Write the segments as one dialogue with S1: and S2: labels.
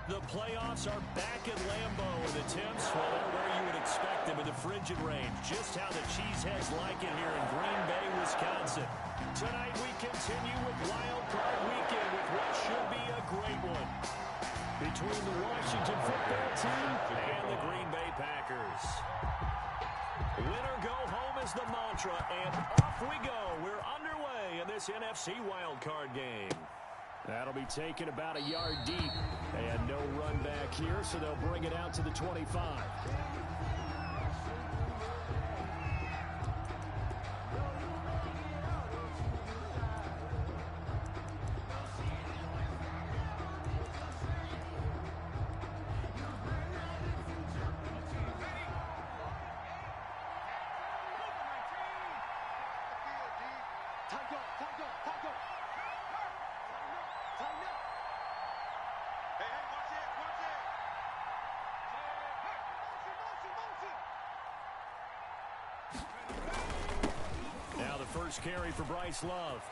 S1: The playoffs are back at Lambeau, and the temps, well, they're where you would expect them in the frigid range. Just how the Cheeseheads like it here in Green Bay, Wisconsin. Tonight we continue with Wild Card Weekend with what should be a great one between the Washington football team and the Green Bay Packers. Win or go home is the mantra, and off we go. We're underway in this NFC Wild Card game. That'll be taken about a yard deep. And no run back here, so they'll bring it out to the 25. First carry for Bryce Love.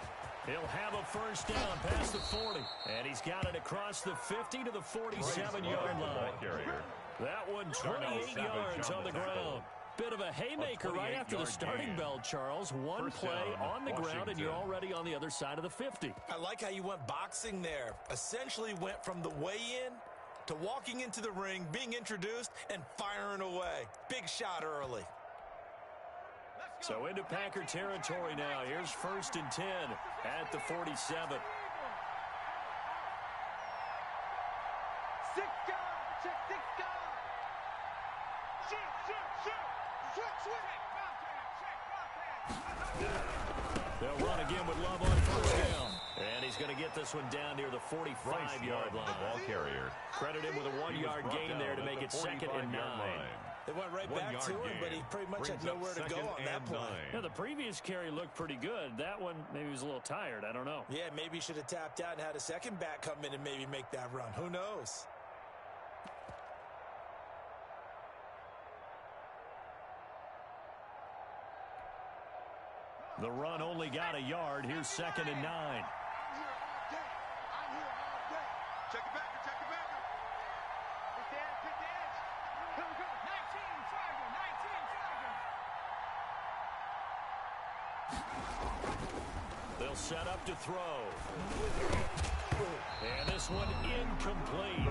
S1: He'll have a first down past the 40. And he's got it across the 50 to the 47-yard line. That one 28 yards on the ground. Bit of a haymaker right after the starting bell, Charles. One play on the ground, and you're already on the other side of the 50.
S2: I like how you went boxing there. Essentially went from the weigh-in to walking into the ring, being introduced, and firing away. Big shot early.
S1: So into Packer territory now. Here's 1st and 10 at the 47.
S3: 6 guard. Check 6 guard. Shoot.
S1: They'll run again with Love on first down. And he's going to get this one down near the 45-yard line.
S4: Ball carrier.
S1: Credit him with a 1-yard gain there to make it 2nd and 9.
S2: They went right back to him, but he pretty much had nowhere to go on that play.
S1: Yeah, the previous carry looked pretty good. That one, maybe he was a little tired. I don't know.
S2: Yeah, maybe he should have tapped out and had a second back come in and maybe make that run. Who knows?
S1: The run only got a yard. Here's 2nd and 9.
S3: I'm here all day. Check it back. Pick the edge. Here we go. 19 target.
S1: They'll set up to throw. And this one incomplete.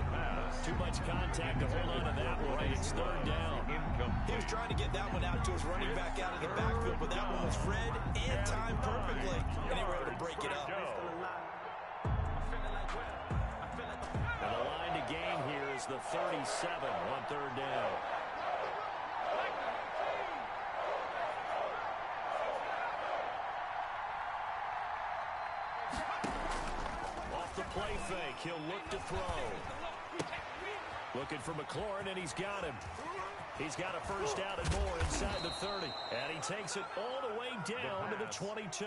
S1: Too much contact to hold on to that one. It's 3rd down.
S2: He was trying to get that one out to his running back out of the backfield, but that one was read and timed perfectly, and they were able to break it up.
S1: And the line to gain here is the 37 on 3rd down. Off the play fake, he'll look to throw. Looking for McLaurin, and he's got him. He's got a first down and more inside the 30. And he takes it all the way down to the 22.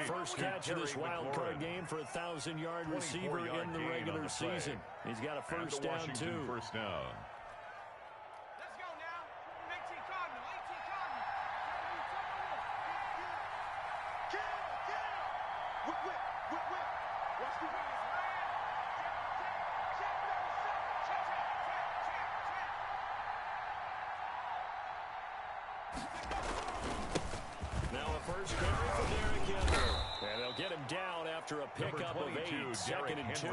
S1: First catch of this wild card game for a 1,000-yard receiver in the regular season. He's got a first down, too.
S4: First down.
S3: Let's go now. 18 Cardinal. Kill. Whip. Watch the wings.
S1: Now a first carry for Derrick Henry. And they'll get him down after a pickup of 8. 2nd and 2.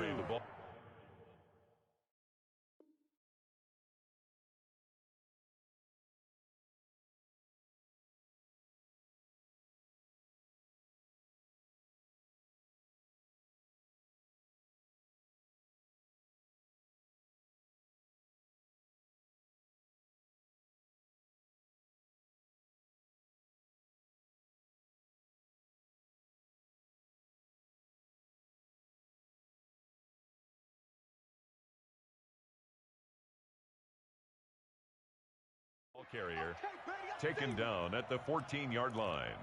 S4: Ball carrier taken down at the 14-yard line.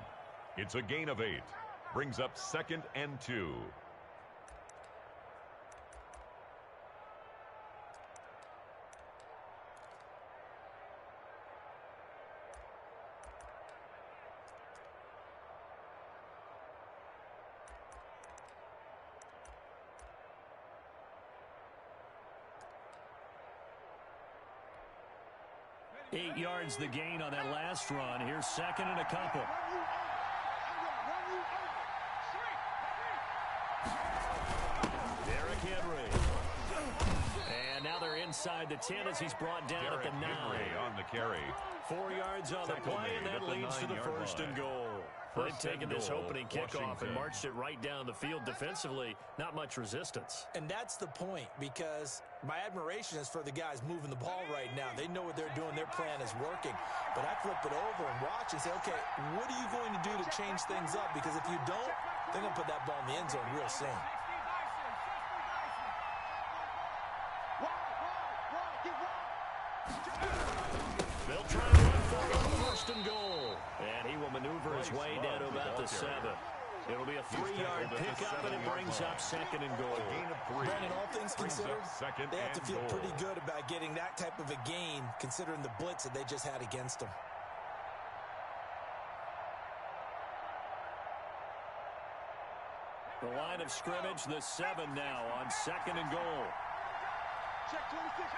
S4: It's a gain of 8. Brings up 2nd and 2.
S1: 8 yards the gain on that last run. Here's second and a couple. Derrick Henry. And now they're inside the 10 as he's brought down at the 9.
S4: Henry on the carry.
S1: 4 yards on the play, and that leads to the first and goal. They've taken this opening kickoff and marched it right down the field defensively. Not much resistance.
S2: And that's the point, because my admiration is for the guys moving the ball right now. They know what they're doing. Their plan is working. But I flip it over and watch and say, okay, what are you going to do to change things up? Because if you don't, they're going to put that ball in the end zone real soon.
S1: They'll try to run for it on first and goal. And he will maneuver his way down to about the 7. It'll be a 3-yard pickup, and it brings up second and goal.
S2: Brandon, all things considered, they have to feel pretty good about getting that type of a gain, considering the blitz that they just had against them.
S1: The line of scrimmage, the 7 now on second and goal.
S3: Check 26.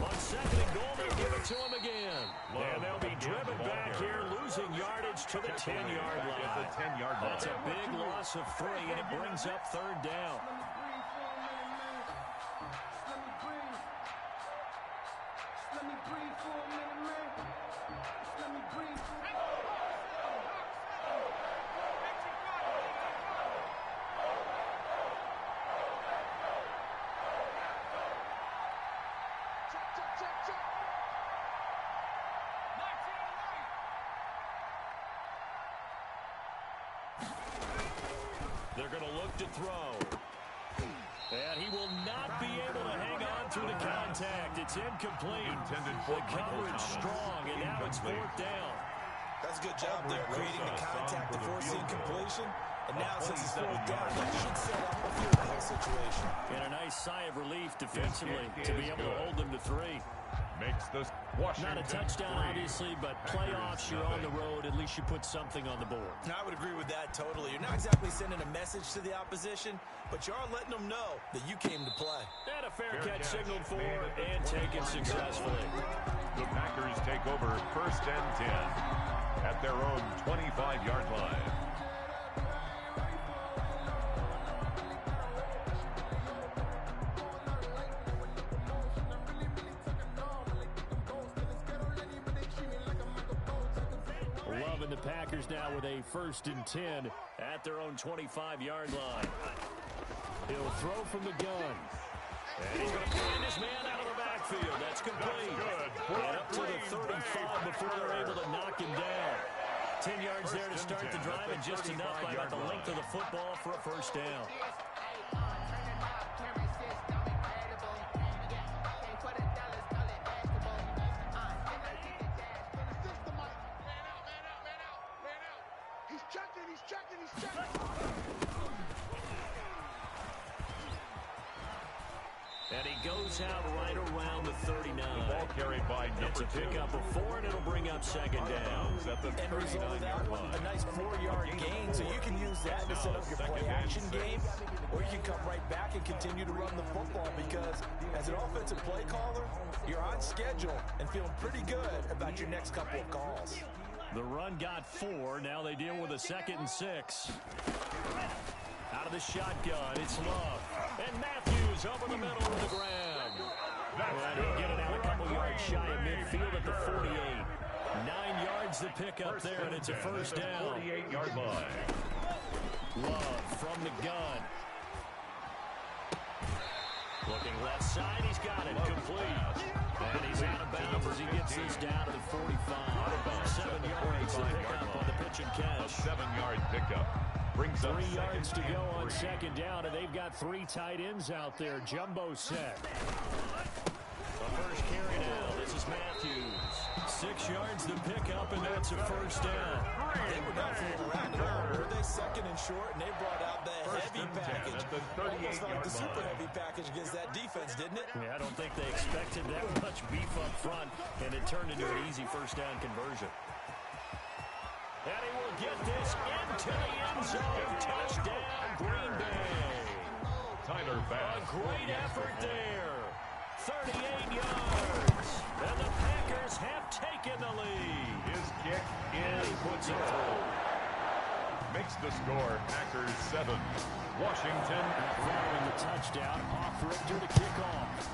S1: On second and goal, they'll give it to him again. And they'll be driven back here, losing yardage to the 10-yard line. That's a big loss of 3, and it brings up third down.
S5: Let me breathe for a minute, man. Let me breathe.
S1: They're going to look to throw. And he will not be able to hang on through the contact. It's incomplete. The coverage strong, and now it's fourth down.
S2: That's a good job there, creating the contact before seeing completion. And now, since it's fourth down, that should set up a field goal situation.
S1: And a nice sigh of relief defensively to be able to hold them to 3.
S4: Makes this Washington.
S1: Not a touchdown, obviously, but playoffs, you're on the road. At least you put something on the board.
S2: I would agree with that totally. You're not exactly sending a message to the opposition, but you are letting them know that you came to play.
S1: And a fair catch signaled for and taken successfully.
S4: The Packers take over first and 10 at their own 25-yard line.
S1: Loving the Packers now with a first and 10 at their own 25-yard line. He'll throw from the gun. And he's going to find his man out of the backfield. That's complete. And up to the 35 before they're able to knock him down. 10 yards there to start the drive, and just enough by about the length of the football for a first down.
S3: He's checking.
S1: And he goes out right around the 39.
S4: The ball carried by
S1: It's a pickup of 4, and it'll bring up second down.
S4: At the
S2: And result of that one, a nice 4-yard gain, so you can use that to set up your play-action game, or you can come right back and continue to run the football, because as an offensive play caller, you're on schedule and feeling pretty good about your next couple of calls.
S1: The run got 4. Now they deal with a 2nd and 6. Out of the shotgun, it's Love. And Matthews over the middle of the ground. And he'll get it out a couple yards shy of midfield at the 48. 9 yards to pick up there, and it's a first down.
S4: 48-yard line.
S1: Love from the gun. Looking left side, he's got it complete. And he's out of bounds as he gets this down to the 45. 7 yards to pick up on the pitch and catch.
S4: A 7-yard pickup. Brings up
S1: 3 yards to go on second down, and they've got 3 tight ends out there. Jumbo set. The first carry now. This is Matthews. 6 yards to pick up, and that's a first down.
S2: They were not fooling around at all. Were they second and short, and they brought out the heavy package. Almost like the super heavy package against that defense, didn't it?
S1: Yeah, I don't think they expected that much beef up front, and it turned into an easy first down conversion. And he will get this into the end zone. Touchdown, Green Bay.
S4: Tyler Bass.
S1: A great effort there. 38 yards. And the Packers have taken the lead.
S4: His kick
S1: And he
S4: is
S1: puts it
S4: good.
S1: through.
S4: Makes the score Packers 7. Washington
S1: Following the touchdown, off Richter to kick off.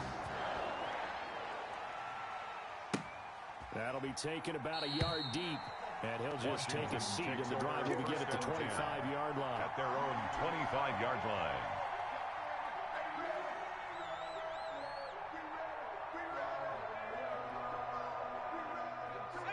S1: That'll be taken about a yard deep. And he'll just take a seat, and the drive will begin at the 25-yard line.
S4: At their own 25-yard line.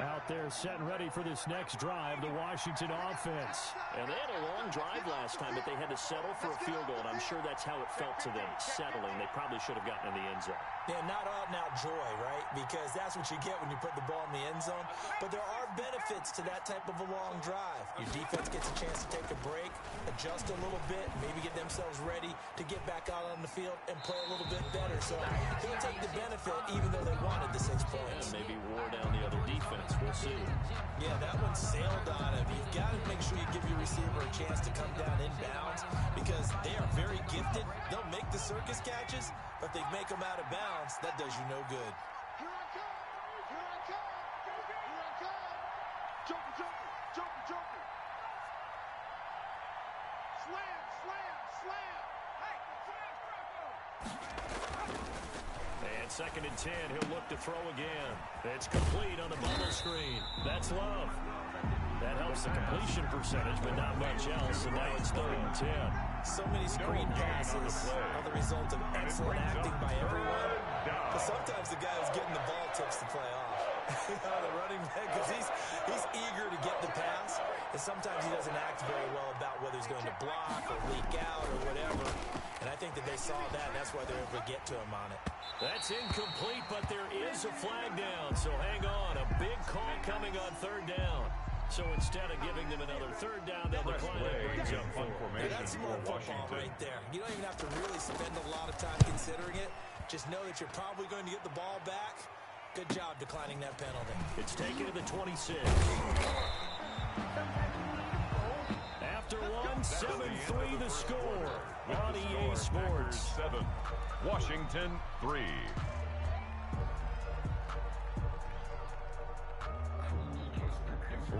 S1: Out there set and ready for this next drive, the Washington offense.
S6: And they had a long drive last time, but they had to settle for a field goal, and I'm sure that's how it felt to them, settling. They probably should have gotten in the end zone.
S2: Yeah, not out-and-out joy, right? Because that's what you get when you put the ball in the end zone. But there are benefits to that type of a long drive. Your defense gets a chance to take a break, adjust a little bit, maybe get themselves ready to get back out on the field and play a little bit better. So they'll take the benefit even though they wanted the 6 points.
S6: And maybe wore down the other defense. We'll see.
S2: Yeah, that one sailed on him. You've got to make sure you give your receiver a chance to come down inbounds because they are very gifted. They'll make the circus catches, but if they make them out of bounds, that does you no good.
S3: Here I come. Here I come. Here I come. Joker, joker, joker, joker. Slam, slam, slam. Hey, slam, Bronco.
S1: And 2nd and 10, he'll look to throw again. It's complete on the bubble screen. That's Love. That helps the completion percentage, but not much else. And now it's 3rd and 10.
S2: So many screen passes are the result of excellent acting by everyone. But sometimes the guy who's getting the ball tips the play off. The running back, because he's eager to get the pass, and sometimes he doesn't act very well about whether he's going to block or leak out or whatever. And I think that they saw that, and that's why they're able to get to him on it.
S1: That's incomplete, but there is a flag down, so hang on. A big call coming on 3rd down. So instead of giving them another 3rd down, they'll decline it. Brings up 4.
S2: Yeah, that's smart football right there. You don't even have to really spend a lot of time considering it. Just know that you're probably going to get the ball back. Good job declining that penalty.
S1: It's taken to the 26. After one, 7-3 the score on EA Sports.
S4: 7. Washington 3.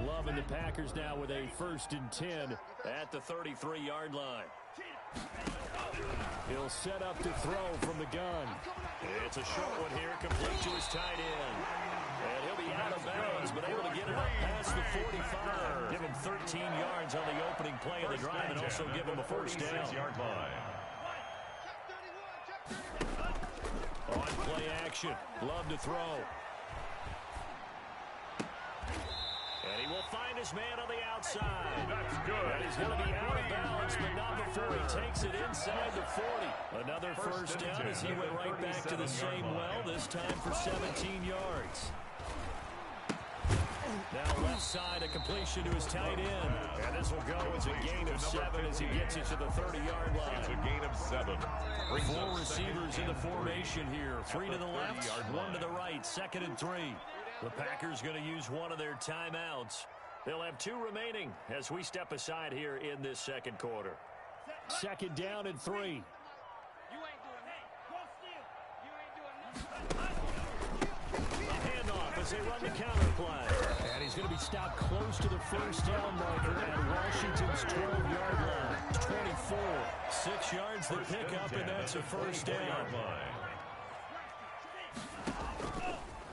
S1: Loving the Packers now with a 1st and 10 at the 33-yard line. He'll set up to throw from the gun. It's a short one here, complete to his tight end. And he'll be out of bounds, but able to get it up past the 45. Give him 13 yards on the opening play of the drive and also give him a 1st down.
S4: Yard line.
S1: On play action, Love to throw. And he will find his man on the outside.
S4: That's good.
S1: And he's going to be out of bounds, but not before he takes it inside the 40. Another 1st down as he went right back to the same well, this time for 17 yards. Now left side, a completion to his tight end. And this will go as a gain of 7 as he gets it to the 30-yard line.
S4: It's a gain of 7.
S1: 4 receivers in the formation here. 3 to the left, 1 to the right. 2nd and 3. The Packers going to use one of their timeouts. They'll have 2 remaining as we step aside here in this 2nd quarter. 2nd down and 3.
S5: You ain't doing that. Go still. You ain't doing nothing.
S1: A handoff as they run the counter play. And he's going to be stopped close to the 1st down marker at Washington's 12-yard line. 24. 6 yards the pickup, and that's a 1st down.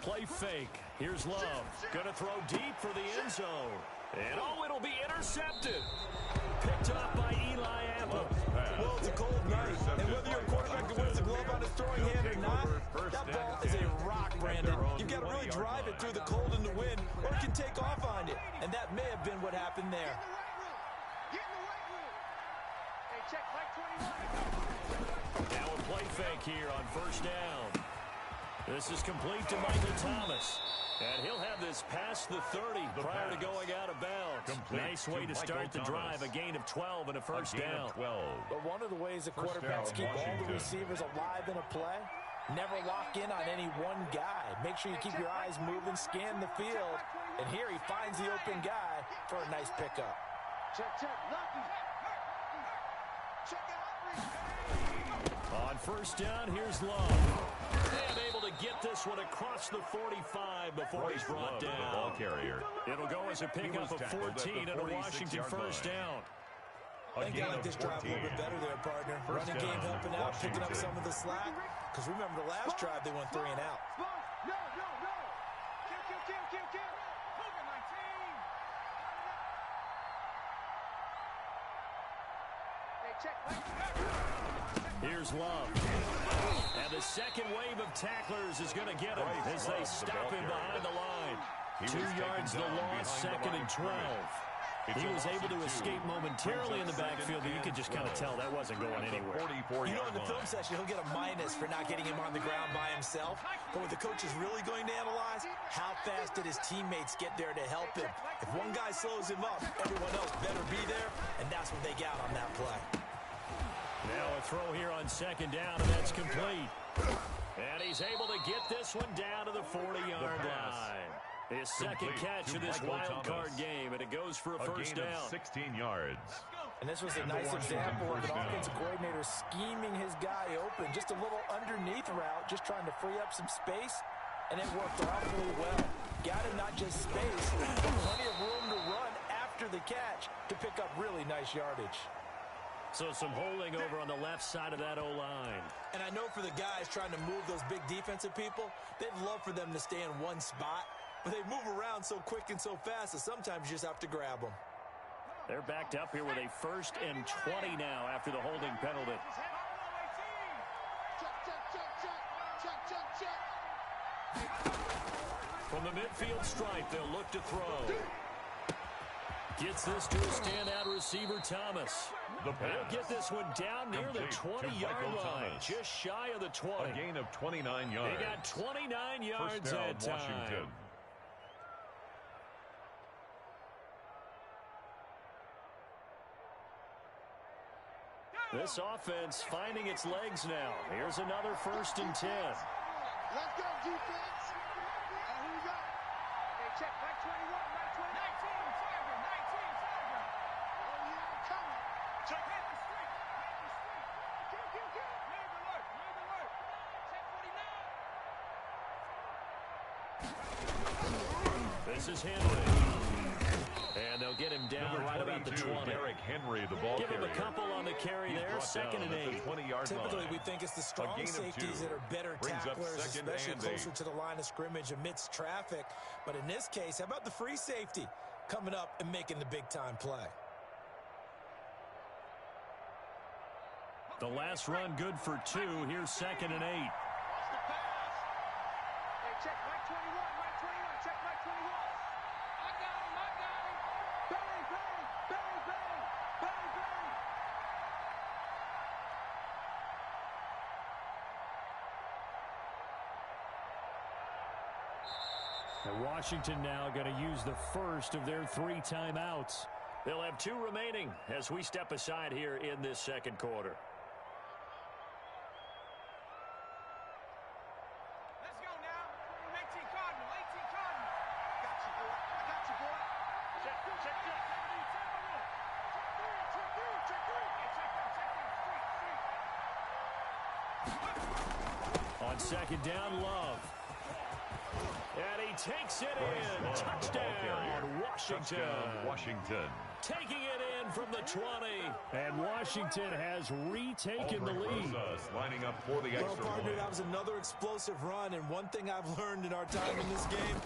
S1: Play fake. Here's Love. Going to throw deep for the end zone. And oh, it'll be intercepted. Picked up by Eli Apple.
S2: Well, it's a cold night, and whether you're a quarterback who wears a glove on his throwing hand or not, that ball is a rock, Brandon. You've got to really drive it through the cold and the wind, or it can take off on you. And that may have been what happened there.
S3: Get in the right room. Hey, check Mike 21.
S1: Now a play fake here on 1st down. This is complete to Michael Thomas. And he'll have this past the 30 prior to going out of bounds. Nice way to start the drive. A gain of 12 and a 1st down.
S2: But one of the ways the quarterbacks keep all the receivers alive in a play, never lock in on any one guy. Make sure you keep your eyes moving, scan the field. And here he finds the open guy for a nice pickup.
S3: Check, check. Lucky. Check out.
S1: On first down, here's Love. And able to get this one across the 45 before he's brought down.
S4: The ball carrier.
S1: It'll go as a pickup of 14 and a Washington first down.
S2: I think I like this drive a little bit better there, partner. Running game helping out, picking up some of the slack. Because remember, the last drive, they went 3 and out.
S3: No. Kill.
S5: Hogan, my team. Hey, check.
S1: Here's Love. And the second wave of tacklers is going to get him as they stop him behind the line. 2 yards the loss, second and 12. He was able to escape momentarily in the backfield, but you could just kind of tell that wasn't going anywhere.
S2: You know, in the film session, he'll get a minus for not getting him on the ground by himself. But what the coach is really going to analyze, how fast did his teammates get there to help him? If one guy slows him up, everyone else better be there, and that's what they got on that play.
S1: Now a throw here on second down, and that's complete. And he's able to get this one down to the 40-yard line. His second catch of this wild card game, and it goes for a first down.
S4: 16 yards.
S2: And this was a nice example of an offensive coordinator scheming his guy open. Just a little underneath route, just trying to free up some space, and it worked awfully well. Got him not just space, but plenty of room to run after the catch to pick up really nice yardage.
S1: So some holding over on the left side of that O-line.
S2: And I know for the guys trying to move those big defensive people, they'd love for them to stay in one spot. But they move around so quick and so fast that sometimes you just have to grab them.
S1: They're backed up here with a 1st and 20 now after the holding penalty. From the midfield stripe, they'll look to throw. Gets this to a standout receiver, Thomas. They'll get this one down near the 20-yard line, just shy of the 20.
S4: A gain of 29 yards.
S1: They got 29 yards
S4: First down,
S1: that time.
S4: Washington.
S1: This offense finding its legs now. Here's another 1st and 10.
S3: Let's go, defense. Here we go.
S5: Hey, check. Back 21, back 20. 19, Tiger.
S3: Oh, yeah, I'm coming.
S5: Check. Hit the street. Kill. Move alert. Check 49.
S1: This is Henry. And they'll get him down right about the 20.
S4: Derrick Henry, the ball
S1: Give him
S4: carrier.
S1: a couple on the carry there, 2nd and 8.
S4: 20-yard
S2: Typically,
S4: line.
S2: we think it's the strong safeties that are better
S4: Brings up
S2: tacklers,
S4: second
S2: especially
S4: and
S2: closer
S4: 8.
S2: to the line of scrimmage amidst traffic. But in this case, how about the free safety coming up and making the big-time play?
S1: The last run good for 2. Here's 2nd and 8.
S5: Watch the pass. Hey, check. Back 21, back 21. Check back 21. I got him. Bang.
S1: And Washington now going to use the first of their 3 timeouts. They'll have 2 remaining as we step aside here in this second quarter.
S5: Let's go now. 18 Cardinal.
S3: Got you, boy.
S5: Check.
S1: On second down, Love. And he takes it in. Touchdown, Washington.
S4: Touchdown, Washington.
S1: Taking it in from the 20. And Washington has retaken the lead.
S4: Lining up for the
S2: Well,
S4: extra
S2: partner,
S4: point.
S2: that was another explosive run, and one thing I've learned in our time in this game,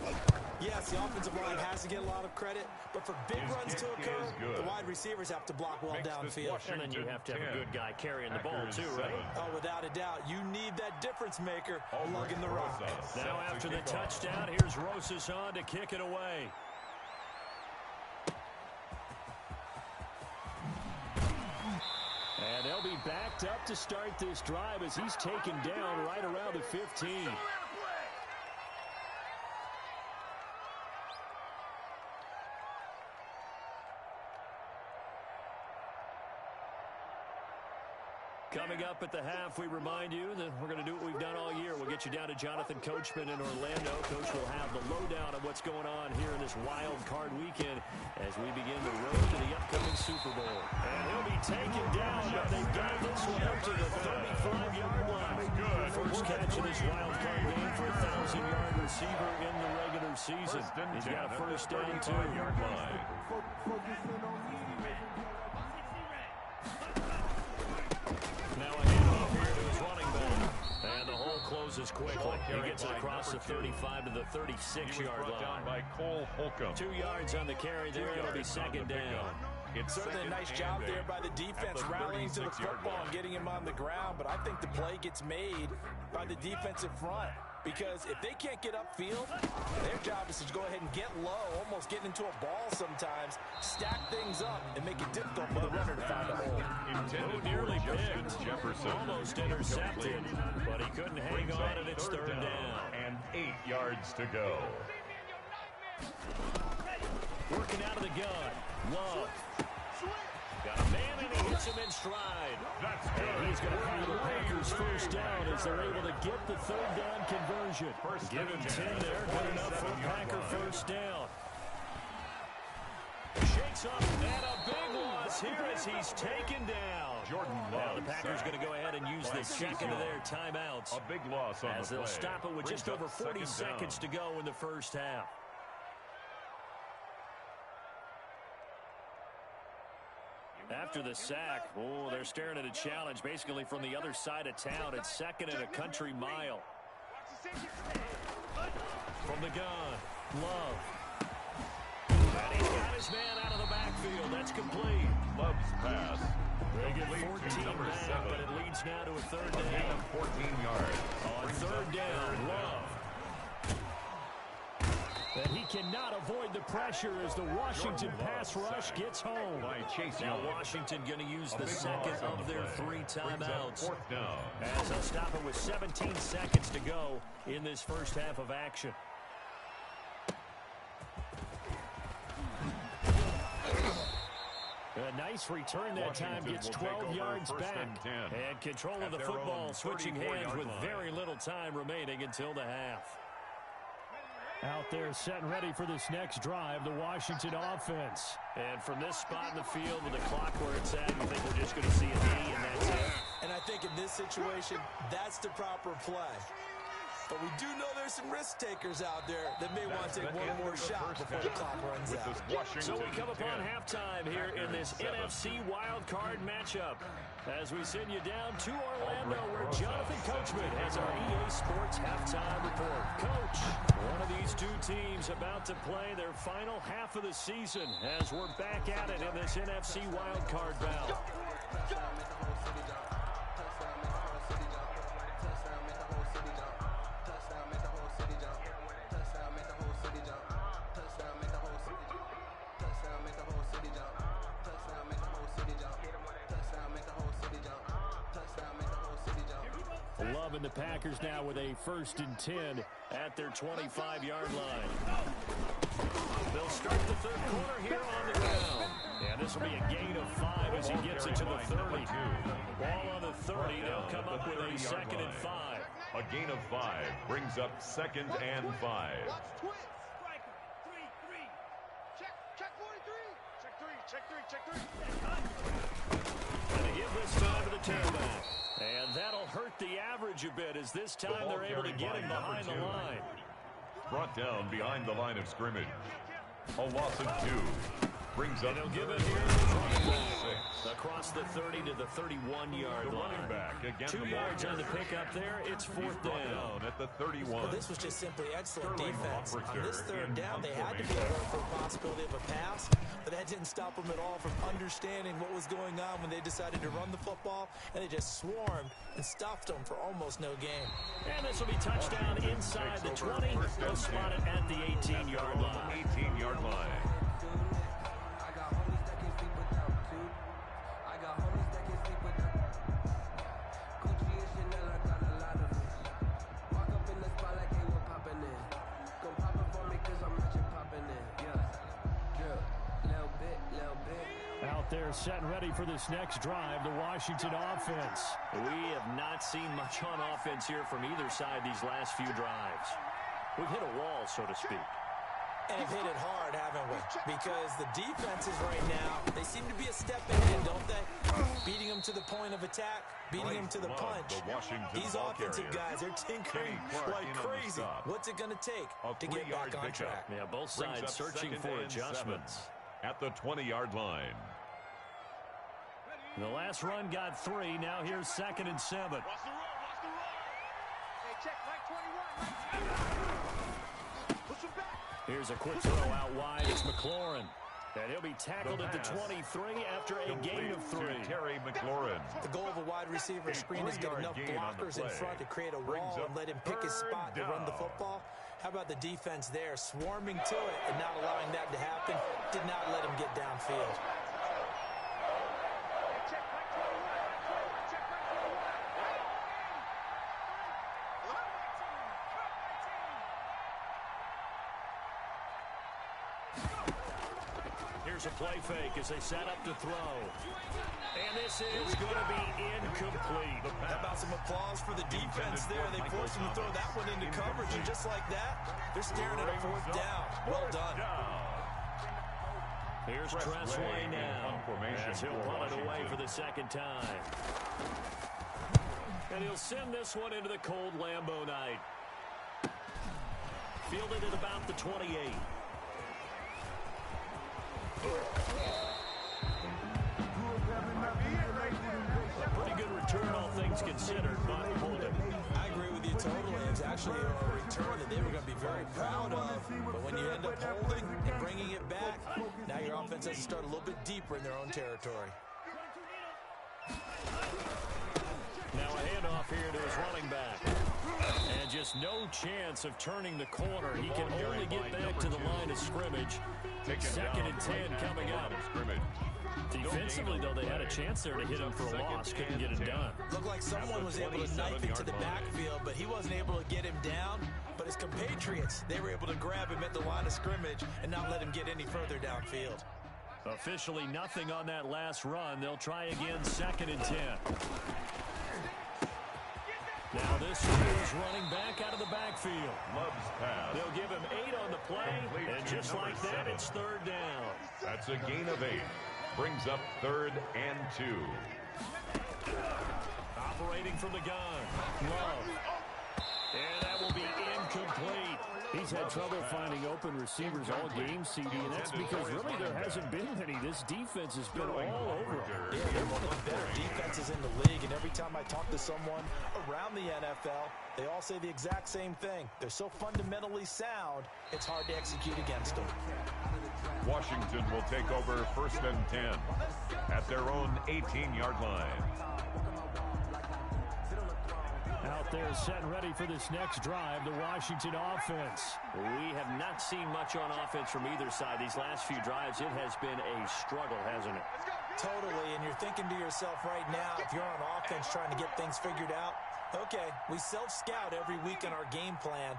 S2: yes, the offensive line has to get a lot of credit, but for big runs to
S4: kick
S2: occur,
S4: is good.
S2: the wide receivers have to block well
S4: Makes this
S2: downfield.
S1: And then you have to have a good guy carrying the ball,
S4: Packers
S1: too, right?
S4: 7.
S2: Oh, without a doubt, you need that difference maker lugging the rock.
S1: Now after the touchdown, here's Rosas on to kick it away. And they'll be backed up to start this drive as he's taken down right around the 15.
S6: Coming up at the half, we remind you that we're going to do what we've done all year. We'll get you down to Jonathan Coachman in Orlando. Coach will have the lowdown of what's going on here in this wild card weekend as we begin the road to the upcoming Super Bowl. And he'll be taken down, but they've got this one up to the 35-yard line. First catch of this wild card game for a 1,000-yard receiver in the regular season. He's got a first down, too. Now a handoff here to his running back. And the hole closes quickly. He gets it across the 35 to the 36-yard line.
S4: By Cole Holcomb.
S6: 2 yards on the carry there. It'll be second down.
S2: It's certainly a nice job there by the defense rallying to the football and getting him on the ground, but I think the play gets made by the defensive front. Because if they can't get upfield, their job is to go ahead and get low, almost get into a ball sometimes, stack things up, and make it difficult for the runner to find a hole.
S6: Nearly picked. Jefferson almost intercepted, but he couldn't hang on, and it's third down.
S4: And 8 yards to go.
S6: Working out of the gun. Love. Got a man, and he hits him in stride.
S4: That's good.
S6: And he's going to have the Packers first down as they're able to get the third down conversion. Give him 10 there. Good enough for Packer first down. Shakes up, and a big loss here as he's taken down.
S4: Jordan Love.
S6: Now the Packers going to go ahead and use the second of their timeouts.
S4: A big loss on
S6: as
S4: the
S6: they'll
S4: play.
S6: stop it with just over 40 seconds to go in the first half. After the sack, they're staring at a challenge basically from the other side of town. It's second and a country mile. From the gun, Love. And he's got his man out of the backfield. That's complete.
S4: Love's pass.
S6: They get 14 back, but it leads now to a third down.
S4: 14 yards.
S6: On third down, Love. And he cannot avoid the pressure as the Washington pass rush gets home. Now Washington going to use the second of their 3 timeouts. As they'll stop it with 17 seconds to go in this first half of action. A nice return that time, gets 12 yards back. And control of the football, switching hands with very little time remaining until the half. Out there set and ready for this next drive, the Washington offense. And from this spot in the field with the clock where it's at, you think we're just going to see a knee and that's it?
S2: And I think in this situation, that's the proper play. But we do know there's some risk takers out there that may want to take one more shot before the clock runs out.
S6: So we come upon halftime here in this NFC wildcard matchup. As we send you down to Orlando where Jonathan Coachman has our EA Sports halftime report. Coach, one of these two teams about to play their final half of the season as we're back at it in this NFC wildcard bout. Love and the Packers now with a 1st and 10 at their 25-yard line. They'll start the third quarter here on the ground. And this will be a gain of 5 as he gets it to the 30. Ball on the 30. They'll come up with a 2nd and 5.
S4: A gain of 5 brings up 2nd and 5.
S6: And they give this time to the tailback. And that'll hurt the average a bit as this time they're able to get him behind the line.
S4: Brought down behind the line of scrimmage. A loss of 2. Brings up
S6: they'll give it here to the running back. Across the 30 to the 31-yard line.
S4: Back again
S6: 2 yards on the pickup there. It's 4th down.
S4: At the 31.
S2: Well, this was just simply excellent defense. On this third down, they had to be alert for the possibility of a pass, but that didn't stop them at all from understanding what was going on when they decided to run the football, and they just swarmed and stuffed them for almost no gain.
S6: And this will be touchdown inside the 20. They'll spot it at the 18-yard line.
S4: 18-yard line.
S6: there setting ready for this next drive, the Washington offense. We have not seen much on offense here from either side these last few drives. We've hit a wall, so to speak.
S2: And have hit it hard, haven't we? Because the defenses right now, they seem to be a step ahead, don't they? Beating them to the point of attack, beating them to the punch. These offensive guys, they're tinkering like crazy. What's it going to take to get back on track?
S6: Yeah, both sides searching for adjustments.
S4: At the 20-yard line.
S6: The last run got 3. Now here's 2nd and 7.
S5: Watch the roll, watch the roll. Hey, check, Mike 21, Mike 21. Push him back.
S6: Here's a quick throw out wide. It's McLaurin. And he'll be tackled at the 23 after a gain of 3.
S4: Terry McLaurin.
S2: The goal of a wide receiver screen is get enough blockers in front to create a wall and let him pick his spot to run the football. How about the defense there, swarming to it and not allowing that to happen? Did not let him get downfield.
S6: Here's a play fake as they set up to throw. And this is going to be incomplete.
S2: How about some applause for the defense there? They forced him to throw that one into coverage, and just like that, they're staring at a 4th down. Well done.
S6: Here's Tressway now, as he'll punt it away for the 2nd time. And he'll send this one into the cold Lambeau night. Fielded at about the 28. A pretty good return, all things considered, but holding.
S2: I agree with you totally. It's actually a return that they were going to be very proud of. But when you end up holding and bringing it back, now your offense has to start a little bit deeper in their own territory.
S6: Now a handoff here to his running back. And just no chance of turning the corner. He can only get back to the line of scrimmage. 2nd and 10 coming up. Defensively, though, they had a chance there to hit him for a loss. Couldn't get it done.
S2: Looked like someone was able to knife into the backfield, but he wasn't able to get him down. But his compatriots, they were able to grab him at the line of scrimmage and not let him get any further downfield.
S6: Officially nothing on that last run. They'll try again, 2nd and 10. Now this is running back out of the backfield.
S4: Love's pass.
S6: They'll give him 8 on the play, and just like that, it's 3rd down.
S4: That's a gain of 8. Brings up 3rd and 2.
S6: Operating from the gun. Love. And that will be incomplete. He's had trouble finding open receivers all game, CD, and that's because really there hasn't been any. This defense has been all over him.
S2: Yeah, they're one of the better defenses in the league, and every time I talk to someone around the NFL, they all say the exact same thing. They're so fundamentally sound, it's hard to execute against them.
S4: Washington will take over 1st and 10 at their own 18-yard line.
S6: Out there set ready for this next drive, the Washington offense. We have not seen much on offense from either side. These last few drives, it has been a struggle, hasn't it?
S2: Totally, and you're thinking to yourself right now, if you're on offense trying to get things figured out, okay, we self-scout every week in our game plan.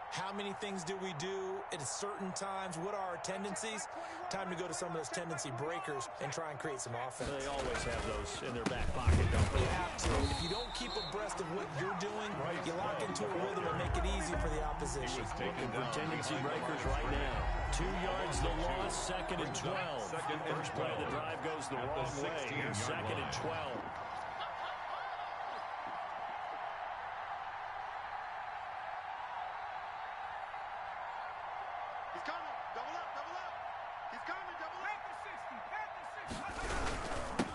S2: How many things do we do at certain times? What are our tendencies? Time to go to some of those tendency breakers and try and create some offense.
S6: They always have those in their back pocket, don't they?
S2: You have to. If you don't keep abreast of what you're doing, you lock into a rhythm and make it easy for the opposition.
S6: Looking for tendency breakers right now. 2 yards the loss, 2nd and 12. First play of the drive goes the wrong way. Here's 2nd and 12.
S3: He's coming. Double up, double up. He's coming, double up.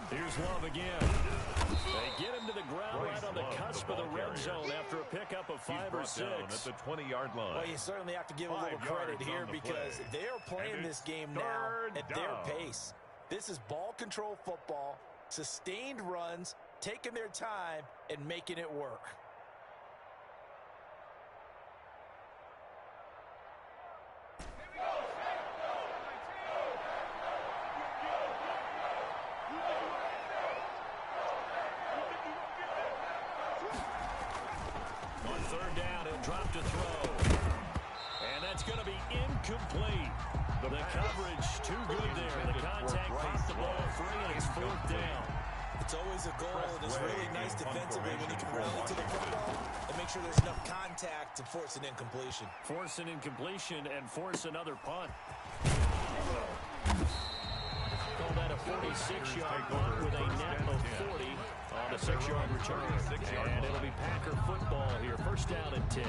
S6: Here's Love again. They get him to the ground right on the cusp of the red zone after a pickup of 5 or 6.
S4: At the 20-yard line.
S2: Well, you certainly have to give a little credit here because they are playing this game now at their pace. This is ball control football, sustained runs, taking their time, and making it work.
S6: On 3rd down, he'll drop to throw. And that's going to be incomplete. The coverage too good there. The contact popped the ball free, and it's fourth down.
S2: It's always a goal, and it's really nice defensively when you can rally to the football and make sure there's enough contact to force an incompletion.
S6: Force an incompletion and force another punt. Call that a 46-yard punt with a net of 40 on a 6-yard return. And it'll be Packer football here. First down and 10.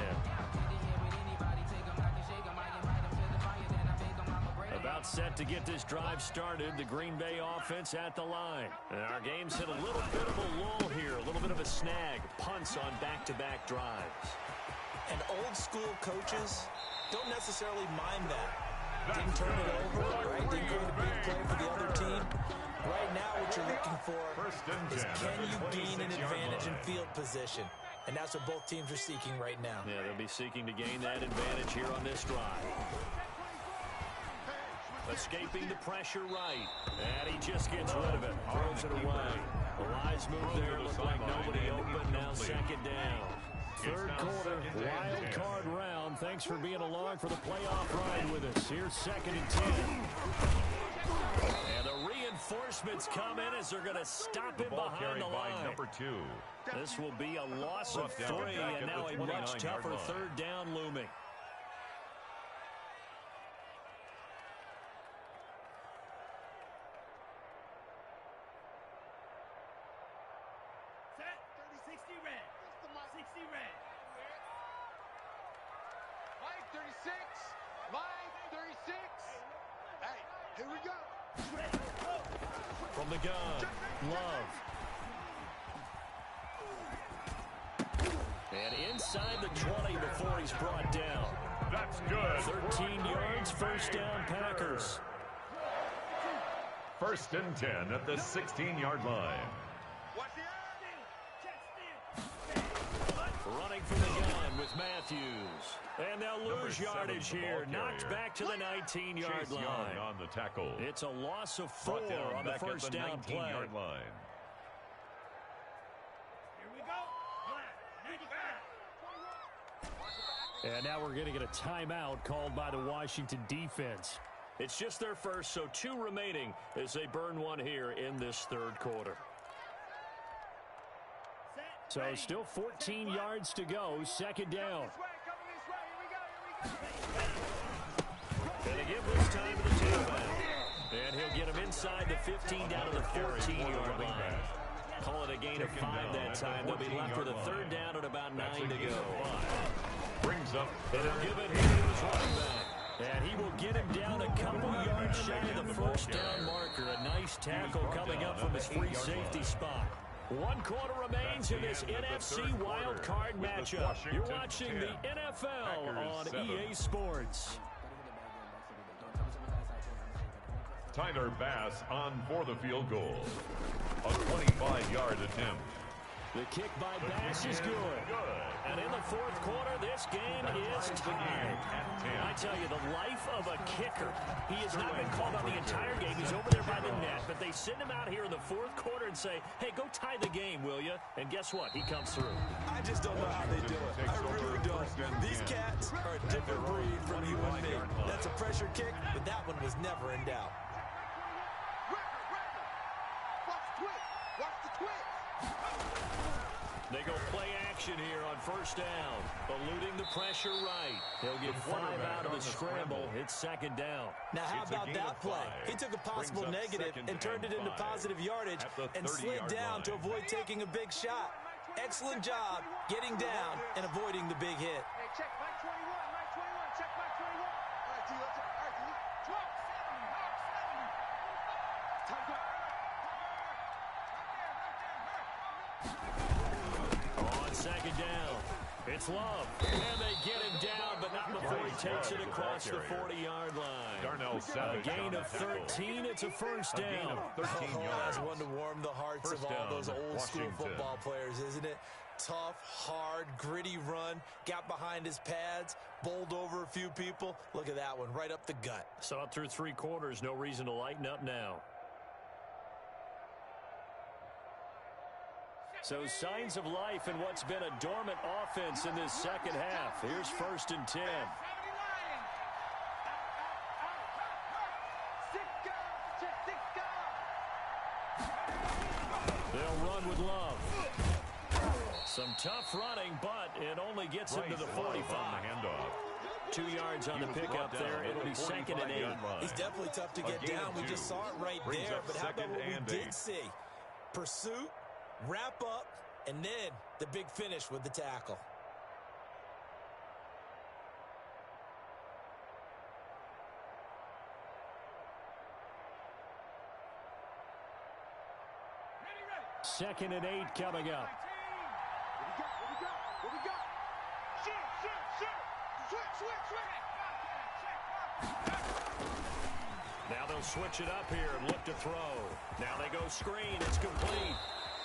S6: About set to get this drive started. The Green Bay offense at the line. And our game's hit a little bit of a lull here. A little bit of a snag. Punts on back-to-back drives.
S2: And old-school coaches don't necessarily mind that. Didn't turn it over, right? Didn't create a big play for the other team. Right now, what you're looking for is can you gain an advantage in field position? And that's what both teams are seeking right now.
S6: Yeah, they'll be seeking to gain that advantage here on this drive. Escaping the pressure right. And he just gets rid of it. Throws it away. A wise move there. Looked like nobody open. Now second down. Third quarter, wild card round. Thanks for being along for the playoff ride with us. Here's second and 10. And the reinforcements come in as they're going to stop him behind the line.
S4: Number 2.
S6: This will be a loss of 3, and now a much tougher third down looming.
S3: Here we go.
S6: From the gun, Love. And inside the 20 before he's brought down.
S4: That's good.
S6: 13 yards, first down, Packers.
S4: First and 10 at the 16-yard line.
S6: Running from the gun with Matthews. And they'll lose yardage here. Knocked back to the 19-yard line.
S4: On the tackle.
S6: It's a loss of 4 on the first down play.
S4: Yard line.
S5: Here we go. 95.
S6: And now we're going to get a timeout called by the Washington defense. It's just their first, so 2 remaining as they burn one here in this third quarter. So still 14 yards to go, second down. And they give this time to the tailback. And he'll get him inside the 15 down to the 14-yard line. Call it a gain of 5 that time. They'll be left with a third down and about 9 to go.
S4: Brings up.
S6: And he'll give it here to his running back. And he will get him down a couple yards shy of the first down marker. A nice tackle coming up from his free safety spot. 1 quarter remains in this NFC wild card matchup. You're watching the NFL on EA Sports.
S4: Tyler Bass on for the field goal. A 25-yard attempt.
S6: The kick by Bass is good. And in the fourth quarter, this game is tied. I tell you, the life of a kicker. He has not been called on the entire game. He's over there by the net. But they send him out here in the fourth quarter and say, hey, go tie the game, will you? And guess what? He comes through.
S2: I just don't know how they do it. I really don't. These cats are a different breed from you and me. That's a pressure kick, but that one was never in doubt.
S3: Watch the twitch.
S6: They go play action here on first down. Eluding the pressure right. He'll get 5 out of the scramble. It's second down.
S2: Now, how about that play? He took a possible negative and turned it into positive yardage and slid down to avoid taking a big shot. Excellent job getting down and avoiding the big hit.
S5: Hey, check Mike 21, Mike 21, check Mike 21.
S3: All right, D, let's go. All right, D.
S5: 12, 70, 70. Time go.
S6: On second down, it's Love. And they get him down, but not before he takes it across the 40-yard line.
S4: Darnell Savage.
S6: A gain of 13. It's a first down.
S4: 13
S2: That's
S4: yards.
S2: one to warm the hearts
S4: First
S2: of all
S4: down,
S2: those old-school
S4: Washington.
S2: football players, isn't it? Tough, hard, gritty run, got behind his pads, bowled over a few people. Look at that one, right up the gut.
S6: So up through 3 quarters, no reason to lighten up now. So signs of life in what's been a dormant offense in this second half. Here's first and 10.
S5: 70 Lions. 6
S6: Lillard with Love. Some tough running, but it only gets him to the 45.
S4: Handoff.
S6: 2 yards on the pickup there. It'll be 2nd and 8.
S2: He's definitely tough to get down. We just saw it right there. But how about what we did see? Pursuit, wrap up, and then the big finish with the tackle.
S6: Second and 8 coming up.
S3: What we got?
S6: Now they'll switch it up here and look to throw. Now they go screen. It's complete.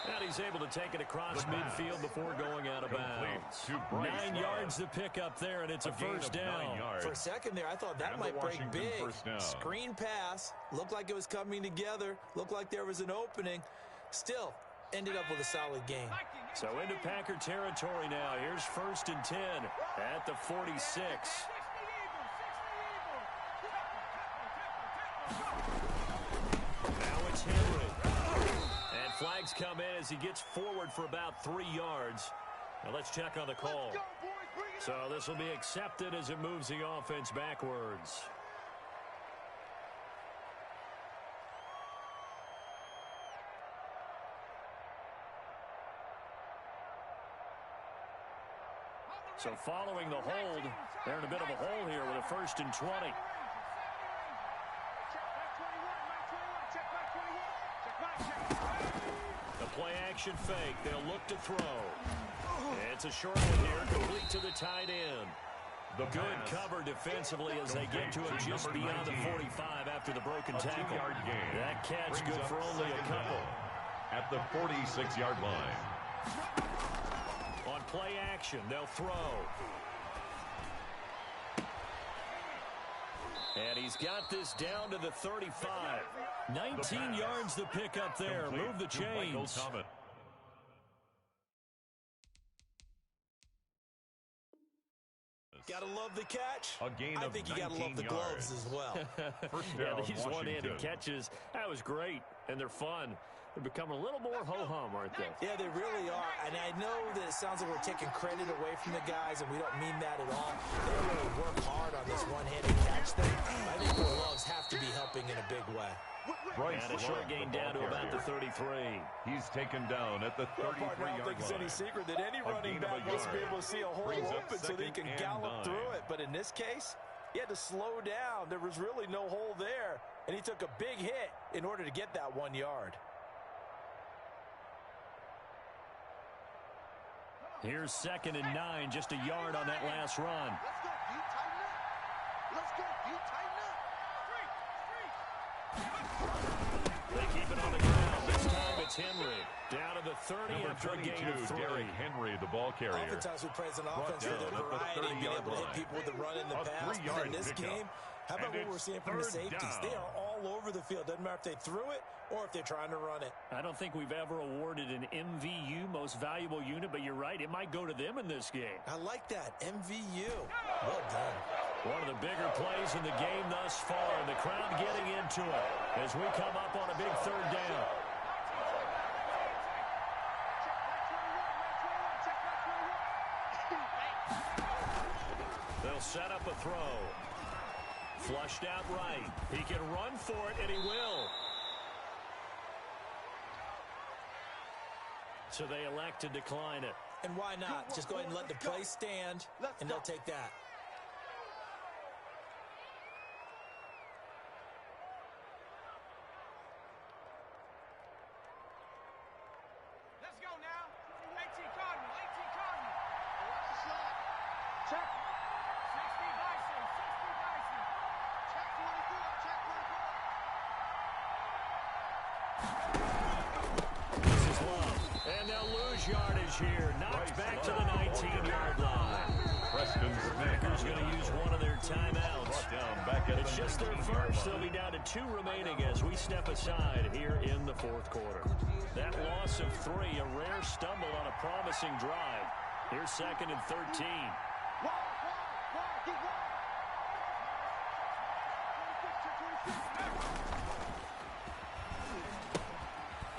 S6: And he's able to take it across midfield before going out of bounds. 9 yards to pick up there, and it's a first down.
S2: For a second there, I thought that might break big. Screen pass. Looked like it was coming together. Looked like there was an opening. Still, ended up with a solid game.
S6: So into Packer territory now. Here's 1st and 10 at the 46. Now it's Henry. And flags come in as he gets forward for about 3 yards. Now let's check on the call. So this will be accepted as it moves the offense backwards. So following the hold, they're in a bit of a hole here with a 1st and 20. The play action fake. They'll look to throw. It's a short one here, complete to the tight end. The good cover defensively as they get to him just beyond the 45 after the broken tackle. That catch good for only a couple.
S4: At the 46-yard line.
S6: On play action, they'll throw. And he's got this down to the 35. 19 yards to pick up there. Move the chains.
S2: Gotta love the catch.
S4: A gain of
S2: I think you gotta love the gloves as well.
S6: Yeah, these one-handed catches, that was great, and they're fun. They're becoming a little more ho-hum, aren't they?
S2: Yeah, they really are. And I know that it sounds like we're taking credit away from the guys, and we don't mean that at all. They really work hard on this one-handed catch thing. I think the gloves have to be helping in a big way.
S6: And a short gain down to about the 33.
S4: He's taken down at the 33-yard line.
S2: I don't think it's any secret that any running back wants to be able to see a hole open so they can gallop through it. But in this case, he had to slow down. There was really no hole there, and he took a big hit in order to get that 1 yard.
S6: Here's 2nd and 9, just a yard on that last run.
S3: Let's go, D, tighten up. Let's go, D, tighten up.
S6: They keep it on the ground. This time it's Henry. Down to the 30
S4: Number
S6: after a gain of 3.
S4: Derrick Henry, the ball carrier.
S2: Oftentimes we praise an offense for their variety, being able to hit people with the run and the pass. But in this game, how about what we're seeing from the safeties? They are all over the field. Doesn't matter if they threw it or if they're trying to run it.
S6: I don't think we've ever awarded an MVU, most valuable unit, but you're right, it might go to them in this game.
S2: I like that, MVU. Well done.
S6: One of the bigger plays in the game thus far, and the crowd getting into it as we come up on a big 3rd down. They'll set up a throw. Flushed out right. He can run for it, and he will. So they elect to decline it.
S2: And why not? Just go ahead and let the play stand, and they'll take that.
S5: Let's go now. 18 Cardinal, 18 Cardinal.
S3: Watch the slide. Check.
S5: 60 Bison, 60 Bison.
S3: Check 24. Check 24.
S6: This is Love. And they'll lose yardage here. Knocked back to the 19-yard line.
S4: Preston
S6: Packers going to use one of their timeouts. It's just their first. They'll be down to 2 remaining as we step aside here in the 4th quarter. That loss of 3, a rare stumble on a promising drive. Here's 2nd and 13.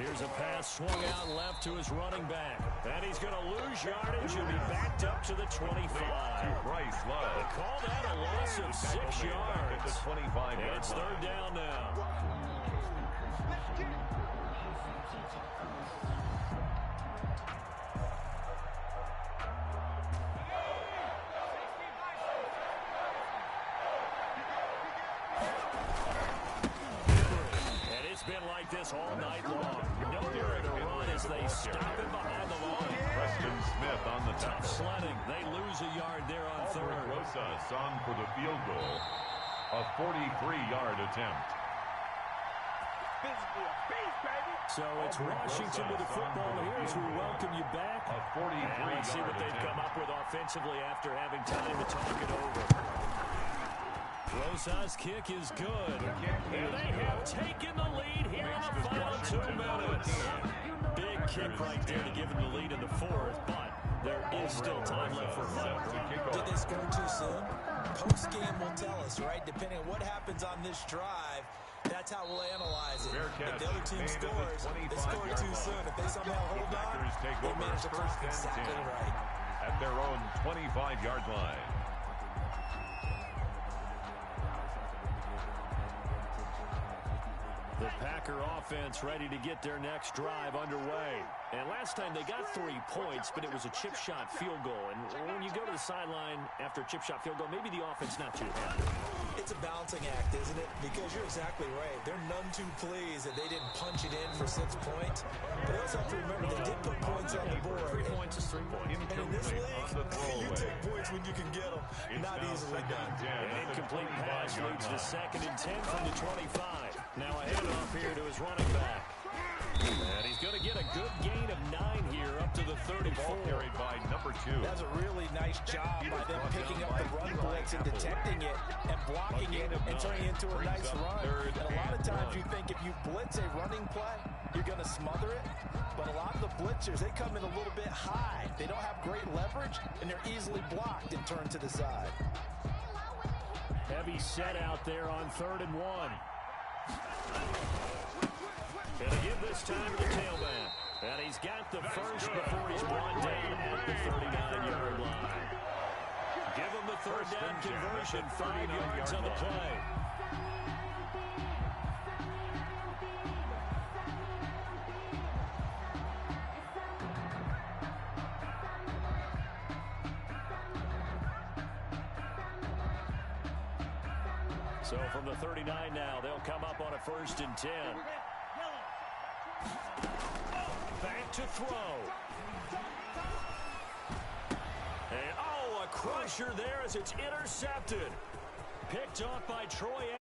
S6: Here's a pass swung out left to his running back. And he's going to lose yardage and be backed up to the 25.
S4: Bryce Love.
S6: They call that a loss of 6 yards.
S4: The 25-yard
S6: It's third down now. Been like this all night long. Nowhere to run as they stop him behind the line.
S4: Preston Smith on the
S6: Tough
S4: tackle.
S6: sledding. They lose a yard there on third.
S4: Rosas on for the field goal. A 43-yard attempt.
S6: So it's Washington with the football here as we welcome you back.
S4: A 43-yard
S6: Let's see what they've come up with offensively after having time to talk it over. Rosas' kick is good. And they have taken the lead here in the final 2 minutes. Big kick right there to give them the lead in the fourth, but there is still time left for fight.
S2: Did they score too soon? Post-game will tell us, right? Depending on what happens on this drive, that's how we'll analyze it. If the other team scores, they scored too soon. If they somehow hold on, they manage to play exactly right.
S4: At their own 25-yard line.
S6: The Packer offense ready to get their next drive underway. And last time they got 3 points, but it was a chip shot field goal. And when you go to the sideline after a chip shot field goal, maybe the offense not too happy.
S2: It's a balancing act, isn't it? Because you're exactly right. They're none too pleased that they didn't punch it in for 6 points. But they also have to remember they did put points on the board.
S6: 3 points is 3 points.
S2: And in this league, you take points when you can get them. Not easily done.
S6: An incomplete pass leads to 2nd and 10 from the 25. Now a handoff here to his running back. And he's going to get a good gain of 9 here up to the 34.
S4: Carried by number 2.
S2: That's a really nice job by them picking up the run blitz and detecting it and blocking it and turning it into a nice run. And a lot of times you think if you blitz a running play, you're going to smother it. But a lot of the blitzers, they come in a little bit high. They don't have great leverage, and they're easily blocked and turned to the side.
S6: Heavy set out there on 3rd and 1. Gonna give this time to the tailback. And he's got the first before he's brought down at the 39-yard line. Give him the 3rd down conversion, 5 yards on the play. So from the 39 now, they'll come up on a 1st and 10. Back to throw. And, a crusher there as it's intercepted. Picked off by Troy.